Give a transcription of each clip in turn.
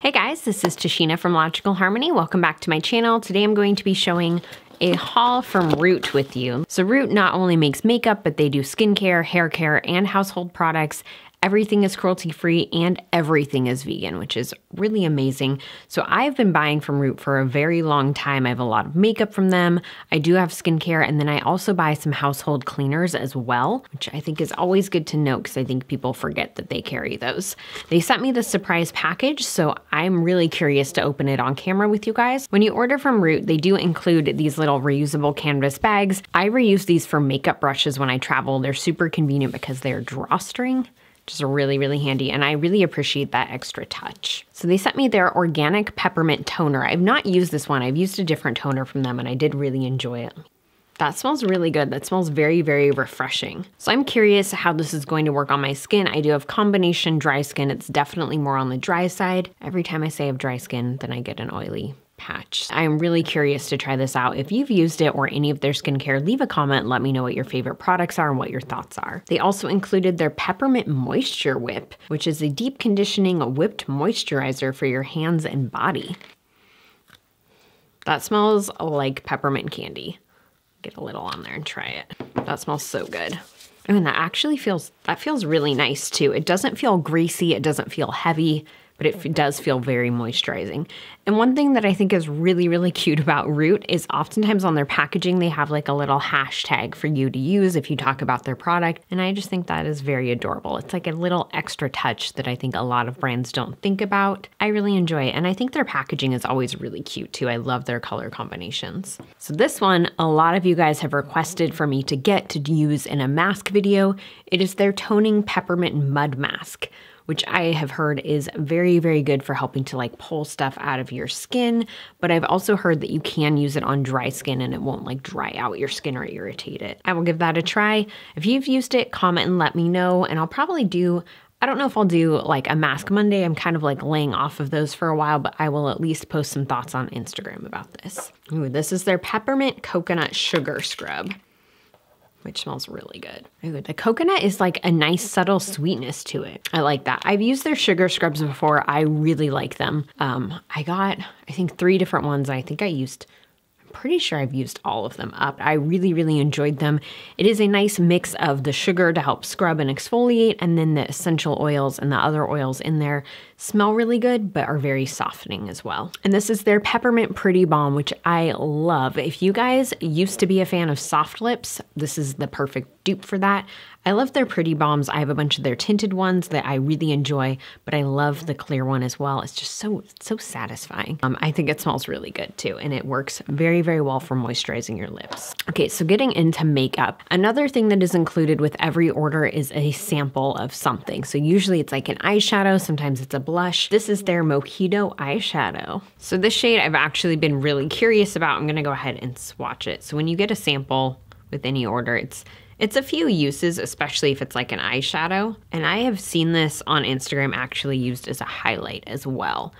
Hey guys, this is Tashina from Logical Harmony. Welcome back to my channel. Today I'm going to be showing a haul from Root with you. So Root not only makes makeup, but they do skincare, hair care, and household products. Everything is cruelty-free and everything is vegan, which is really amazing. So I've been buying from Root for a very long time. I have a lot of makeup from them. I do have skincare, and then I also buy some household cleaners as well, which I think is always good to know because I think people forget that they carry those. They sent me this surprise package, so I'm really curious to open it on camera with you guys. When you order from Root, they do include these little reusable canvas bags. I reuse these for makeup brushes when I travel. They're super convenient because they're drawstring. Just really, really handy, and I really appreciate that extra touch. So they sent me their organic peppermint toner. I've not used this one. I've used a different toner from them, and I did really enjoy it. That smells really good. That smells very, very refreshing. So I'm curious how this is going to work on my skin. I do have combination dry skin. It's definitely more on the dry side. Every time I say I have dry skin, then I get an oily patch. I'm really curious to try this out. If you've used it or any of their skincare, leave a comment and let me know what your favorite products are and what your thoughts are. They also included their Peppermint Moisture Whip, which is a deep conditioning whipped moisturizer for your hands and body. That smells like peppermint candy. Get a little on there and try it. That smells so good. And that actually feels really nice too. It doesn't feel greasy, it doesn't feel heavy, but it does feel very moisturizing. And one thing that I think is really, really cute about Root is oftentimes on their packaging, they have like a little hashtag for you to use if you talk about their product. And I just think that is very adorable. It's like a little extra touch that I think a lot of brands don't think about. I really enjoy it. And I think their packaging is always really cute too. I love their color combinations. So this one, a lot of you guys have requested for me to get to use in a mask video. It is their Toning Peppermint Mud Mask, which I have heard is very, very good for helping to like pull stuff out of your skin. But I've also heard that you can use it on dry skin and it won't like dry out your skin or irritate it. I will give that a try. If you've used it, comment and let me know. And I'll probably do, I don't know if I'll do like a Mask Monday. I'm kind of like laying off of those for a while, but I will at least post some thoughts on Instagram about this. Ooh, this is their Peppermint Coconut Sugar Scrub, which smells really good. Ooh, the coconut is like a nice subtle sweetness to it. I like that. I've used their sugar scrubs before. I really like them. I got, I think 3 different ones. I'm pretty sure I've used all of them up. I really, really enjoyed them. It is a nice mix of the sugar to help scrub and exfoliate, and then the essential oils and the other oils in there smell really good, but are very softening as well. And this is their Peppermint Pretty Balm, which I love. If you guys used to be a fan of soft lips, this is the perfect dupe for that. I love their Pretty Balms. I have a bunch of their tinted ones that I really enjoy, but I love the clear one as well. It's just so satisfying. I think it smells really good too, and it works very, very well for moisturizing your lips. Okay, so getting into makeup. Another thing that is included with every order is a sample of something. So usually it's like an eyeshadow, sometimes it's a blush. This is their Mojito eyeshadow. So this shade I've actually been really curious about. I'm gonna go ahead and swatch it. So when you get a sample with any order, it's a few uses, especially if it's like an eyeshadow. And I have seen this on Instagram actually used as a highlight as well.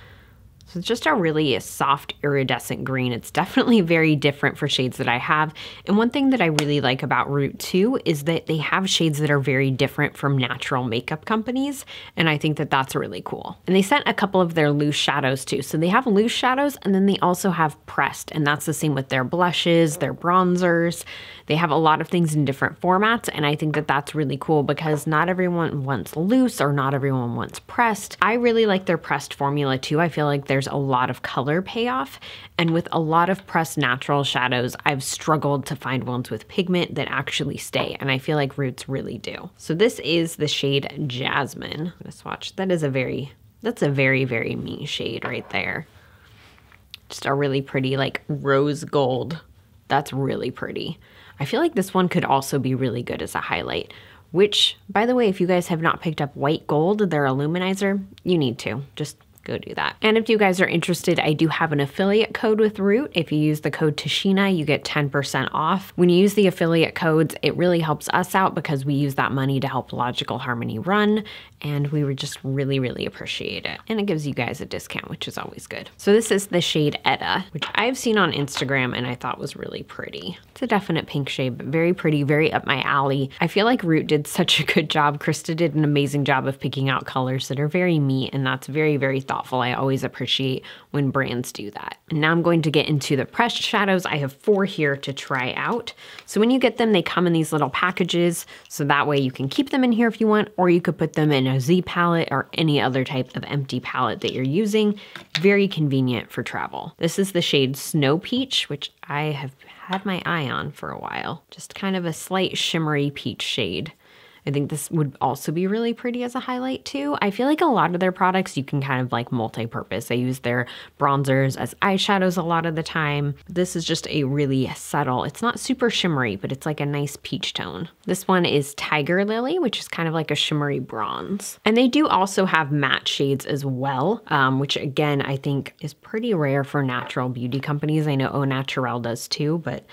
So it's just a really soft iridescent green. It's definitely very different for shades that I have. And one thing that I really like about Root too is that they have shades that are very different from natural makeup companies. And I think that that's really cool. And they sent a couple of their loose shadows too. So they have loose shadows and then they also have pressed. And that's the same with their blushes, their bronzers. They have a lot of things in different formats. And I think that that's really cool because not everyone wants loose or not everyone wants pressed. I really like their pressed formula too. I feel like there's a lot of color payoff. And with a lot of pressed natural shadows, I've struggled to find ones with pigment that actually stay. And I feel like Roots really do. So this is the shade Jasmine. I'm gonna swatch. That's a very, very me shade right there. Just a really pretty like rose gold. That's really pretty. I feel like this one could also be really good as a highlight, which, by the way, if you guys have not picked up White Gold, their illuminizer, you need to. Just go do that. And if you guys are interested, I do have an affiliate code with Root. If you use the code Tashina, you get 10% off. When you use the affiliate codes, it really helps us out because we use that money to help Logical Harmony run, and we would just really, really appreciate it. And it gives you guys a discount, which is always good. So this is the shade Etta, which I've seen on Instagram and I thought was really pretty. It's a definite pink shade, but very pretty, very up my alley. I feel like Root did such a good job. Krista did an amazing job of picking out colors that are very me, and that's very, very thoughtful thoughtful. I always appreciate when brands do that. And now I'm going to get into the pressed shadows. I have 4 here to try out. So when you get them, they come in these little packages. So that way you can keep them in here if you want, or you could put them in a Z palette or any other type of empty palette that you're using. Very convenient for travel. This is the shade Snow Peach, which I have had my eye on for a while. Just kind of a slight shimmery peach shade. I think this would also be really pretty as a highlight too. I feel like a lot of their products you can kind of like multi-purpose. They use their bronzers as eyeshadows a lot of the time. This is just a really subtle, it's not super shimmery, but it's like a nice peach tone. This one is Tiger Lily, which is kind of like a shimmery bronze. And they do also have matte shades as well, which again, I think is pretty rare for natural beauty companies. I know Au Naturel does too, but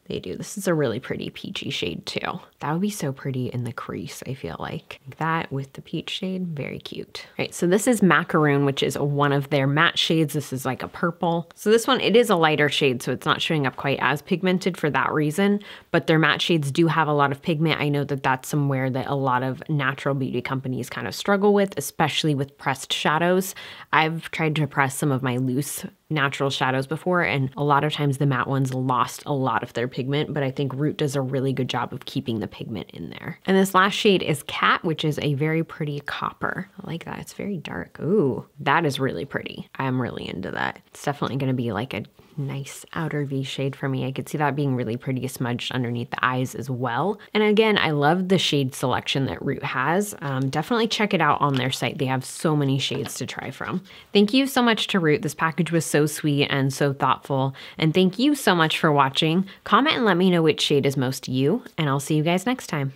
they do. This is a really pretty peachy shade too. That would be so pretty in the crease, I feel like. That with the peach shade, very cute. All right, so this is Macaroon, which is one of their matte shades. This is like a purple. So this one, it is a lighter shade, so it's not showing up quite as pigmented for that reason, but their matte shades do have a lot of pigment. I know that that's somewhere that a lot of natural beauty companies kind of struggle with, especially with pressed shadows. I've tried to press some of my loose natural shadows before, and a lot of times the matte ones lost a lot of their pigment, but I think Root does a really good job of keeping the pigment in there. And this last shade is Cat, which is a very pretty copper. I like that. It's very dark. Ooh, that is really pretty. I'm really into that. It's definitely going to be like a nice outer V shade for me. I could see that being really pretty smudged underneath the eyes as well. And again, I love the shade selection that Root has. Definitely check it out on their site. They have so many shades to try from. Thank you so much to Root. This package was so sweet and so thoughtful. And thank you so much for watching. Comment and let me know which shade is most you, and I'll see you guys next time.